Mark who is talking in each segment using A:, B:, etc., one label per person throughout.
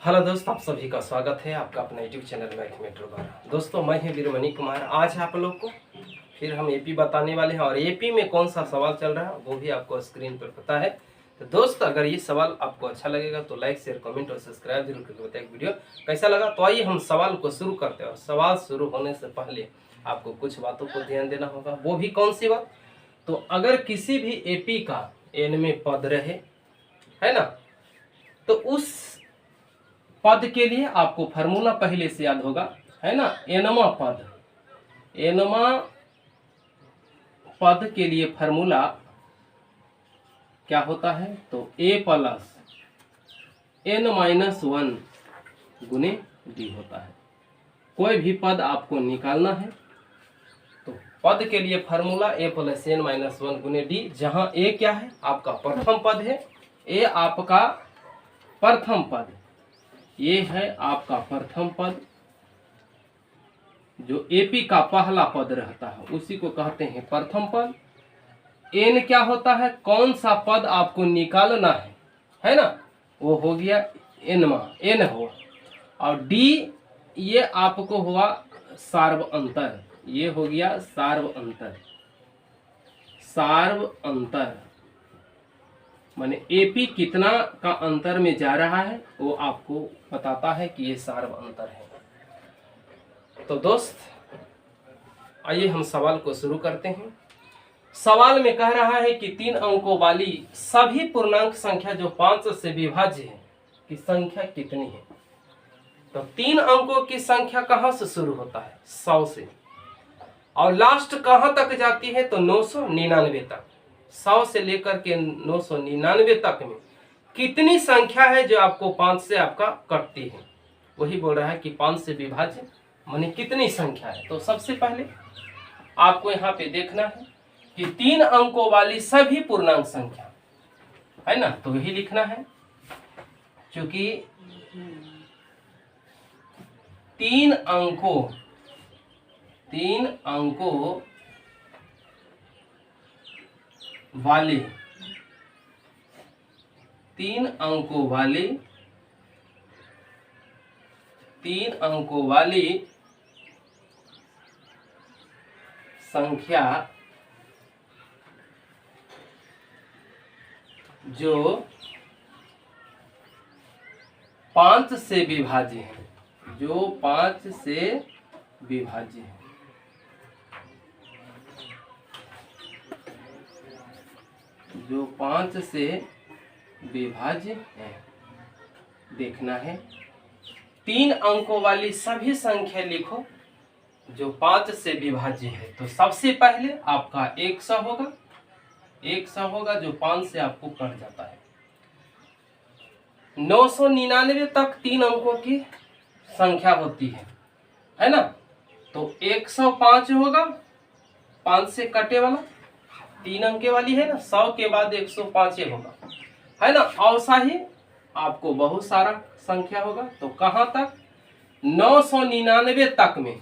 A: Hello दोस्तों, आप सभी का स्वागत है आपका अपना यूट्यूब चैनल मैथमेट्रो द्वारा। दोस्तों, मैं हूं वीरमणि कुमार। आज आप लोग को फिर हम एपी बताने वाले हैं और एपी में कौन सा सवाल चल रहा है वो भी आपको स्क्रीन पर पता है। तो दोस्त, अगर ये सवाल आपको अच्छा लगेगा तो लाइक शेयर कमेंट और सब्सक्राइब जरूर करके बताइए। वीडियो कैसा लगा तो आइए हम सवाल को शुरू करते हैं। और सवाल शुरू होने से पहले आपको कुछ बातों को ध्यान देना होगा। वो भी कौन सी बात? तो अगर किसी भी एपी का एन में पद रहे, है ना, तो उस पद के लिए आपको फार्मूला पहले से याद होगा, है ना। एनमा पद के लिए फार्मूला क्या होता है? तो ए प्लस एन माइनस वन गुने डी होता है। कोई भी पद आपको निकालना है तो पद के लिए फार्मूला ए प्लस एन माइनस वन गुने डी, जहां ए क्या है? आपका प्रथम पद है। ए आपका प्रथम पद, ये है आपका प्रथम पद। जो एपी का पहला पद रहता है उसी को कहते हैं प्रथम पद। एन क्या होता है? कौन सा पद आपको निकालना है ना, वो हो गया एन हो। और डी ये आपको हुआ सार्व अंतर, ये हो गया सार्व अंतर माने एपी कितना का अंतर में जा रहा है वो आपको बताता है कि ये सार्व अंतर है। तो दोस्त, आइए हम सवाल को शुरू करते हैं। सवाल में कह रहा है कि 3 अंकों वाली सभी पूर्णांक संख्या जो 5 से विभाज्य है की संख्या कितनी है? तो 3 अंकों की संख्या कहां से शुरू होता है? 100 से, और लास्ट कहां तक जाती है? तो 999 तक। 100 से लेकर के 999 तक में कितनी संख्या है जो आपको 5 से आपका कटती है? वही बोल रहा है कि 5 से विभाज्य माने कितनी संख्या है। तो सबसे पहले आपको यहाँ पे देखना है कि 3 अंकों वाली सभी पूर्णांक संख्या, है ना, तो यही लिखना है। क्योंकि 3 अंकों वाले 3 अंकों वाली संख्या जो 5 से विभाज्य है, जो 5 से विभाज्य है, जो 5 से विभाज्य है, देखना है। 3 अंकों वाली सभी संख्या लिखो जो 5 से विभाज्य है। तो सबसे पहले आपका 100 होगा जो 5 से आपको कट जाता है। 999 तक 3 अंकों की संख्या होती है ना। तो 105 होगा 5 से कटे वाला, 3 अंके वाली है ना। 100 के बाद 105 होगा, है ना। ऐसा ही आपको बहुत सारा संख्या होगा। तो कहां तक? 999 तक में,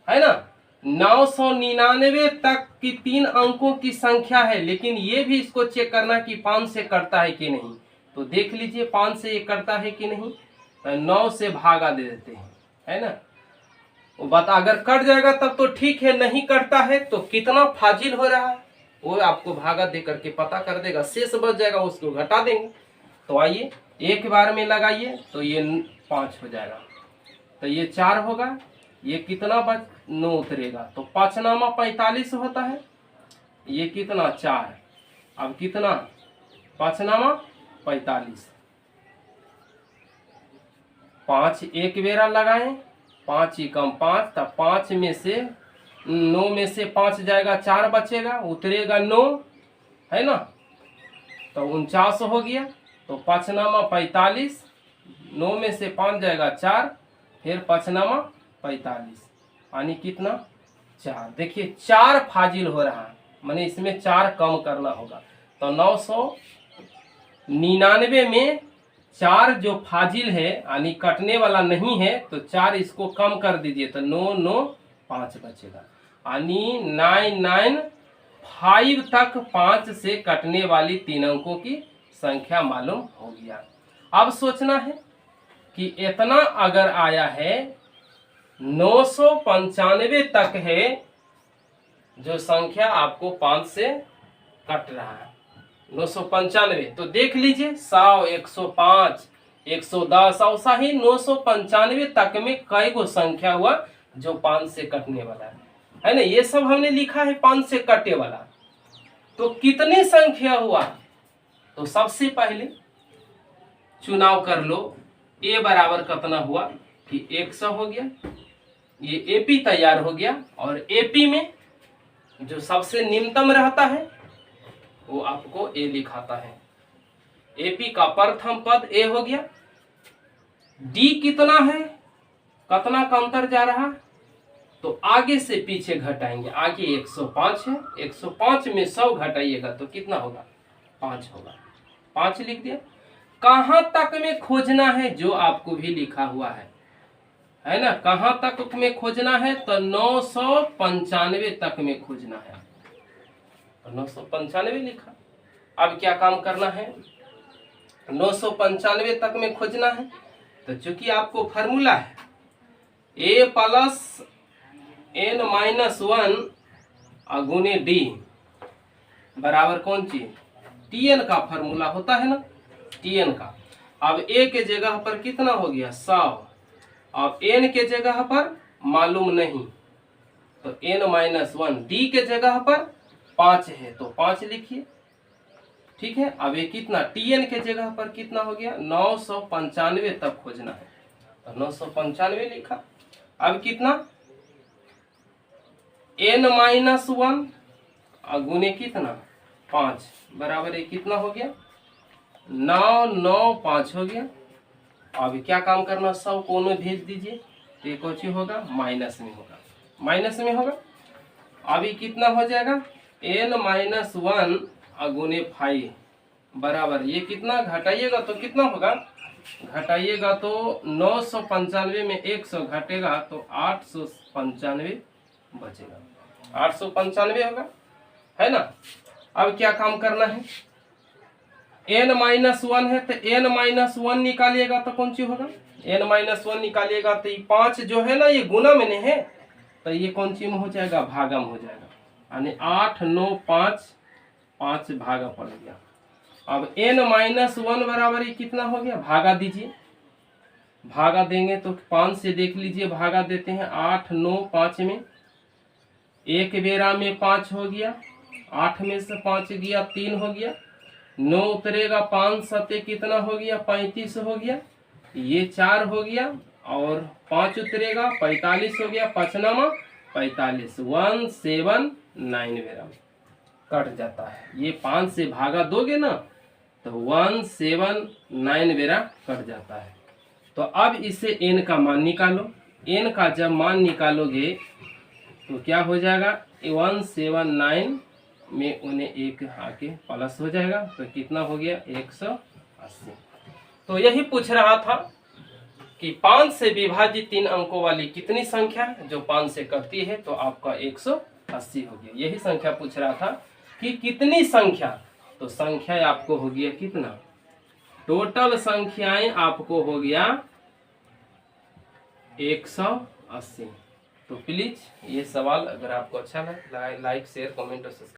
A: है ना। 999 तक की 3 अंकों की संख्या है, लेकिन ये भी इसको चेक करना कि 5 से कटता है कि नहीं। तो देख लीजिए 5 से ये कटता है कि नहीं। तो 9 से भागा दे देते हैं, है ना। वो बात अगर कट जाएगा तब तो ठीक है, नहीं कटता है तो कितना फाजिल हो रहा है वो आपको भागा दे करके पता कर देगा। शेष बच जाएगा उसको घटा देंगे। तो आइए एक बार में लगाइए तो ये 5 हो जाएगा, तो ये 4 होगा, ये कितना बच 9 उतरेगा। तो 5 नामा 45 होता है, ये कितना 4, अब कितना 5 नामा 45। 5 एक बेरा लगाएं, 5 ही कम 5, तब 5 में से 9 में से 5 जाएगा, 4 बचेगा, उतरेगा 9, है ना। तो 49 हो गया। तो 5 नामा 45, 9 में से 5 जाएगा 4, फिर 5 नामा 45, यानी कितना 4। देखिए 4 फाजिल हो रहा है, माने इसमें 4 कम करना होगा। तो 999 में 4 जो फाजिल है यानी कटने वाला नहीं है, तो 4 इसको कम कर दीजिए तो 9 9 5 बचेगा, यानी 995 तक 5 से कटने वाली 3 अंकों की संख्या मालूम हो गया। अब सोचना है कि इतना अगर आया है 995 तक है जो संख्या आपको 5 से कट रहा है 995, तो देख लीजिए 100, 105, 110 ऐसा ही 995 तक में कई गो संख्या हुआ जो 5 से कटने वाला है ना। ये सब हमने लिखा है 5 से कटे वाला। तो कितनी संख्या हुआ, तो सबसे पहले चुनाव कर लो ए बराबर कितना हुआ कि 100 हो गया, ये एपी तैयार हो गया। और एपी में जो सबसे निम्नतम रहता है वो आपको ए लिखाता है। एपी का प्रथम पद ए हो गया। डी कितना है, कितना का अंतर जा रहा, तो आगे से पीछे घटाएंगे। आगे 105 है, 105 में 100 घटाइएगा तो कितना होगा, 5 होगा। 5 लिख दिया। कहां तक में खोजना है, जो आपको भी लिखा हुआ है ना। कहां तक में खोजना है, तो 995 तक में खोजना है। तो 995 लिखा। अब क्या काम करना है, 995 तक में खोजना है। तो चूंकि आपको फार्मूला है a प्लस n माइनस 1 गुने डी बराबर कौन चीज, tn का फार्मूला होता है ना, tn का। अब a के जगह पर कितना हो गया 100, अब n के जगह पर मालूम नहीं तो n माइनस 1, d के जगह पर 5 है तो 5 लिखिए, ठीक है। अब ये कितना, tn के जगह पर कितना हो गया 995 तक खोजना है तो 995 लिखा। अब कितना n माइनस 1 गुने कितना 5 बराबर ये कितना हो गया 995 हो गया। अब क्या काम करना, सब कोनों भेज दीजिए तो ये कुछ होगा माइनस में होगा, माइनस में होगा। अभी कितना हो जाएगा n माइनस 1 गुने 5 बराबर ये कितना घटाइएगा तो कितना होगा, घटाइएगा तो 995 में 100 घटेगा तो 895 बचेगा, 895 होगा, है ना। अब क्या काम करना है, n माइनस 1 है तो n माइनस 1 निकालिएगा तो कौन सी होगा, n माइनस 1 निकालिएगा तो ये 5 जो है ना ये गुना में नहीं है तो ये कौन सी में हो जाएगा, भागा में हो जाएगा, यानी 8 9 5 5 भागा पड़ गया। अब n माइनस 1 बराबर ये कितना हो गया, भागा दीजिए, भागा देंगे तो 5 से देख लीजिए भागा देते हैं 8 9 5 में, एक बेरा में 5 हो गया, 8 में से 5 गया 3 हो गया, 9 उतरेगा 5 सते कितना हो गया 35 हो गया, ये 4 हो गया और 5 उतरेगा 45 हो गया, 5 नामा 45, 179 बेरा में कट जाता है। ये 5 से भागा दोगे ना तो 179 बेरा कट जाता है। तो अब इसे n का मान निकालो, n का जब मान निकालोगे तो क्या हो जाएगा 179 में उन्हें एक आके प्लस हो जाएगा तो कितना हो गया 180। तो यही पूछ रहा था कि 5 से विभाजित 3 अंकों वाली कितनी संख्या है जो 5 से कटती है, तो आपका 180 हो गया। यही संख्या पूछ रहा था कि कितनी संख्या, तो संख्या आपको हो गया कितना, टोटल संख्याएं आपको हो गया 180। तो प्लीज ये सवाल अगर आपको अच्छा लगे लाइक शेयर कमेंट और सब्सक्राइब